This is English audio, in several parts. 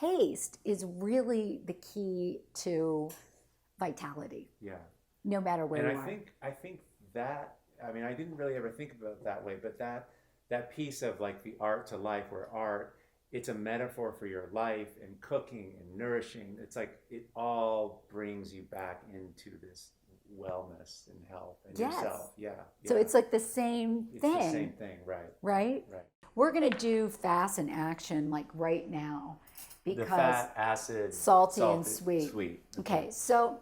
taste is really the key to vitality. Yeah. No matter where And you are. I think that, I mean, I didn't really ever think about it that way, but that piece of like the art to life, where art, it's a metaphor for your life and cooking and nourishing. It's like it all brings you back into this wellness and health and yourself. Yeah. So it's like the same thing. It's the same thing, right? Right? Right. We're going to do fast and action like right now because The fat, acid, salty and sweet. Sweet. Okay, so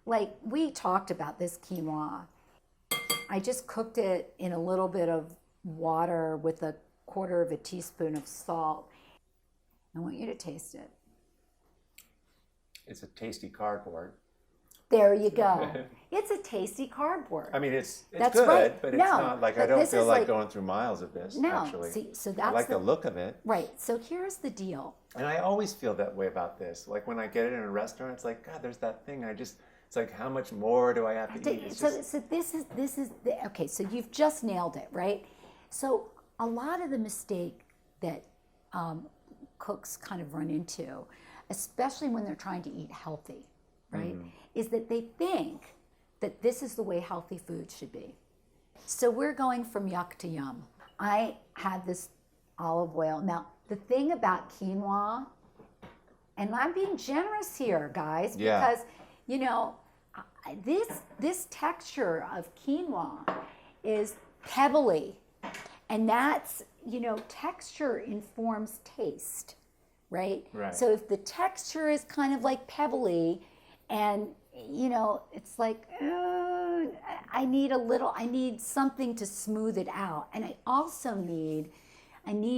like we talked about this quinoa. I just cooked it in a little bit of water with a quarter of a teaspoon of salt. I want you to taste it. It's a tasty cardboard. There you go. It's a tasty cardboard. I mean, it's That's good, right. but it's No, not like I but don't this feel is like like- going through miles of this. No, Actually, see, so I that's like the look of it, right. So here's the deal. and I always feel that way about this. Like when I get it in a restaurant, it's like, God, there's that thing. It's like, how much more do I have to eat? It's just, So this is okay. So you've just nailed it, right? So a lot of the mistake that cooks kind of run into, especially when they're trying to eat healthy, right, is that they think that this is the way healthy food should be. So we're going from yuck to yum. I had this olive oil. Now, the thing about quinoa, and I'm being generous here, guys, Yeah. because, you know, this texture of quinoa is pebbly. And that's, you know, texture informs taste, right? Right. So if the texture is kind of like pebbly and, you know, it's like, I need something to smooth it out. And I also need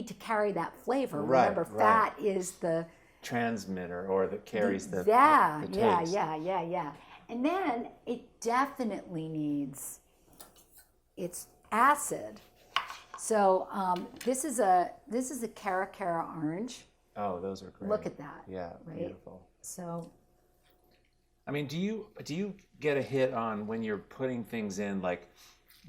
to carry that flavor. Right, Remember, right. fat is the transmitter or that carries the taste. Yeah. And then it definitely needs its acid. So this is a Cara orange. Oh, those are great. Look at that. Yeah, right? beautiful. So I mean, do you get a hit on when you're putting things in like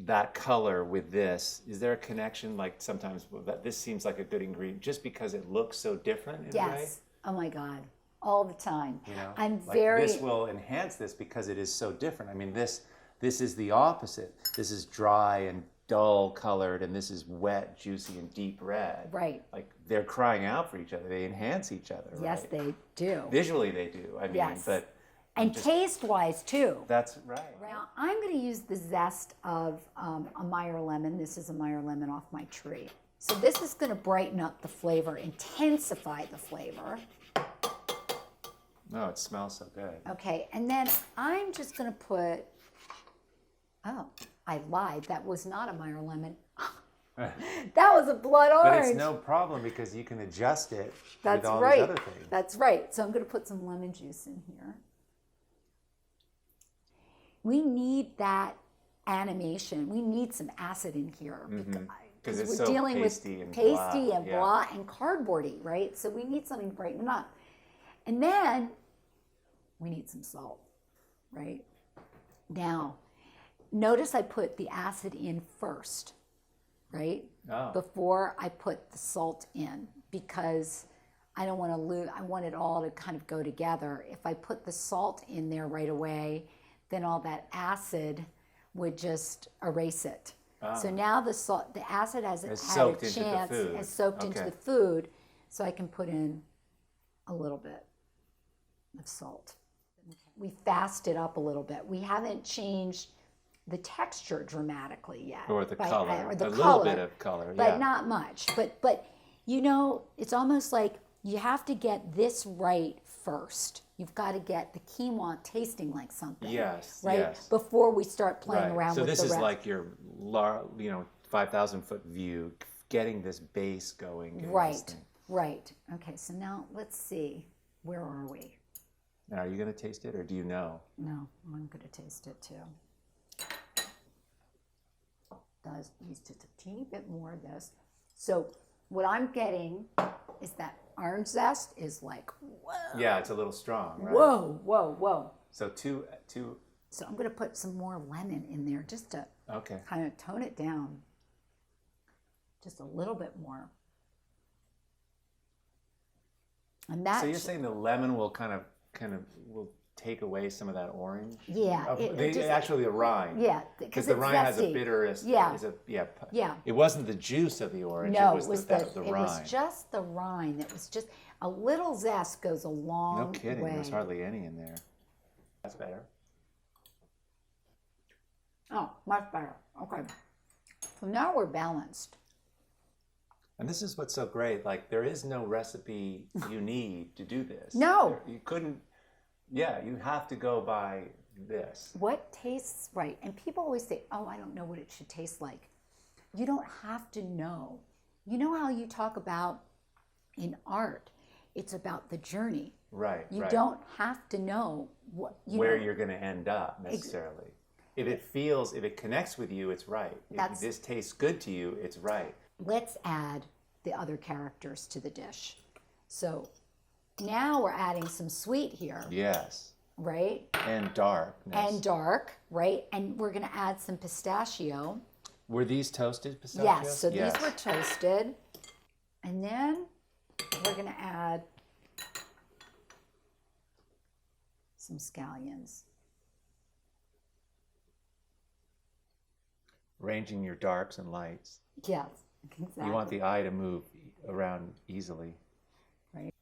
that color with this? Is there a connection? Like sometimes that this seems like a good ingredient just because it looks so different in a way? yes. Oh my God. All the time. You know, I'm like very this will enhance this because it is so different. I mean, this is the opposite. This is dry and dull colored, and this is wet, juicy, and deep red. right. Like they're crying out for each other. They enhance each other. Yes, right? they do. Visually they do. I mean, Yes. but And taste-wise too. that's right. Now I'm going to use the zest of a Meyer lemon. This is a Meyer lemon off my tree. So this is going to brighten up the flavor, intensify the flavor. Oh, it smells so good. Okay, and then I'm just going to put, oh, I lied. That was not a Meyer lemon. That was a blood But orange. it's no problem because you can adjust it That's with all right. these other things. That's right. So I'm going to put some lemon juice in here. We need that animation. We need some acid in here Because it's we're so dealing pasty with and pasty blah. and Yeah. blah and cardboardy, right? So we need something to brighten it up. And then we need some salt, right? Now, notice I put the acid in first, right? Oh. Before I put the salt in, because I don't want to lose, I want it all to kind of go together. If I put the salt in there right away, then all that acid would just erase it. So now the acid has had a soaked into the chance, food. has soaked into Okay. the food, so I can put in a little bit of salt. We fasted up a little bit. We haven't changed the texture dramatically yet. Or the by- color. or the a color, little bit of color, but yeah. not much. But you know, it's almost like you have to get this right first. You've got to get the quinoa tasting like something. Yes, right? yes. Before we start playing Right. around So with this the is rest. like your 5,000-foot view, getting this base going. getting this Right, thing. right. Okay, so now let's see. Where are we? Now, are you going to taste it or do you know? No, I'm going to taste it too. Does use just a teeny bit more of this. So what I'm getting is that orange zest is like, whoa, Yeah, it's a little strong, right? whoa. So two. So I'm going to put some more lemon in there just to Okay. kind of tone it down just a little bit more. And that So you're saying the lemon will kind of will take away some of that orange? Yeah, Actually the rind. Yeah, Because the rind has a bitterest. Yeah. Yeah. It wasn't the juice of the orange. No, it was the it rind. was just the rind. It was just a little zest goes a long No kidding. way. There's hardly any in there. That's better. Oh, much better. Okay. So now we're balanced. And this is what's so great. Like, there is no recipe you need to do this. No. You couldn't. Yeah, you have to go by this. What tastes right? And people always say, oh, I don't know what it should taste like. You don't have to know. You know how you talk about in art, it's about the journey. Right. You don't have to know where you're going to end up necessarily. If it connects with you, it's right. If this tastes good to you, it's right. Let's add the other characters to the dish. So now we're adding some sweet here. Yes. Right? And darkness. And dark, right? And we're going to add some pistachio. Were these toasted pistachios? Yes, so these were toasted. And then we're going to add some scallions. Ranging your darks and lights. Yes, exactly. You want the eye to move around easily. Right.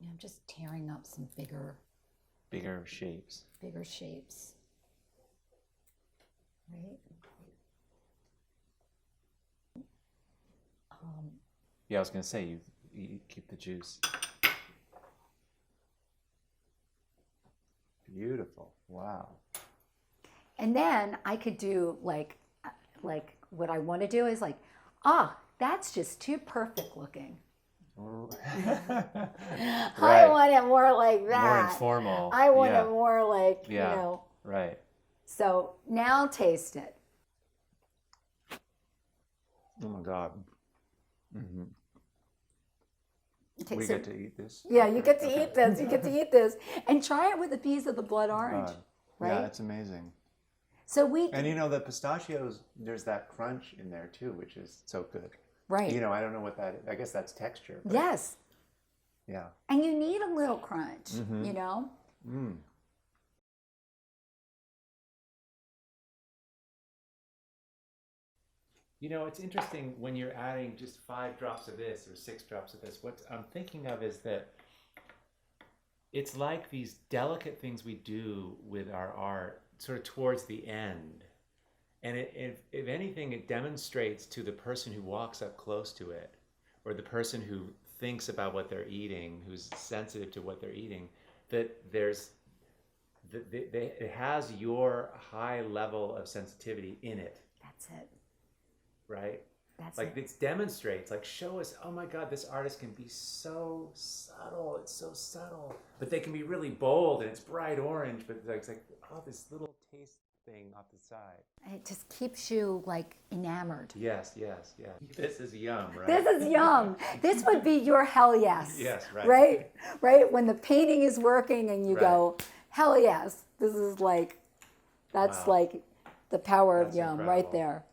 Yeah, I'm just tearing up some bigger shapes. Bigger shapes. Right. Yeah, I was going to say, you keep the juice. Beautiful. Wow. And then I could do like what I want to do is like, that's just too perfect looking. Right. I want it more like that. More informal. I want it more like, Yeah. you know. Right. So now taste it. Oh my God. Mm-hmm. Okay, We so, get to eat this? yeah, you get to eat this. You get to eat this. And try it with a piece of the blood orange. God. Right? Yeah, it's amazing. So And you know, the pistachios, there's that crunch in there too, which is so good. right. You know, I don't know what that is. I guess that's texture. But Yes. Yeah. And you need a little crunch, you know? Mm. You know, it's interesting when you're adding just 5 drops of this or 6 drops of this. What I'm thinking of is that it's like these delicate things we do with our art sort of towards the end. And if anything, it demonstrates to the person who walks up close to it, or the person who thinks about what they're eating, who's sensitive to what they're eating, that it has your high level of sensitivity in it. That's it. Right? That's like it. it demonstrates, like, show us, oh my God, this artist can be so subtle. It's so subtle. But they can be really bold and it's bright orange, but it's like, oh, this little taste thing off the side. And it just keeps you like enamored. Yes. This is yum, right? This is yum. This would be your hell yes. Yes, right. Right? Right? When the painting is working and you Right. go, hell yes. This is like, that's Wow. like the power That's of yum incredible. right there.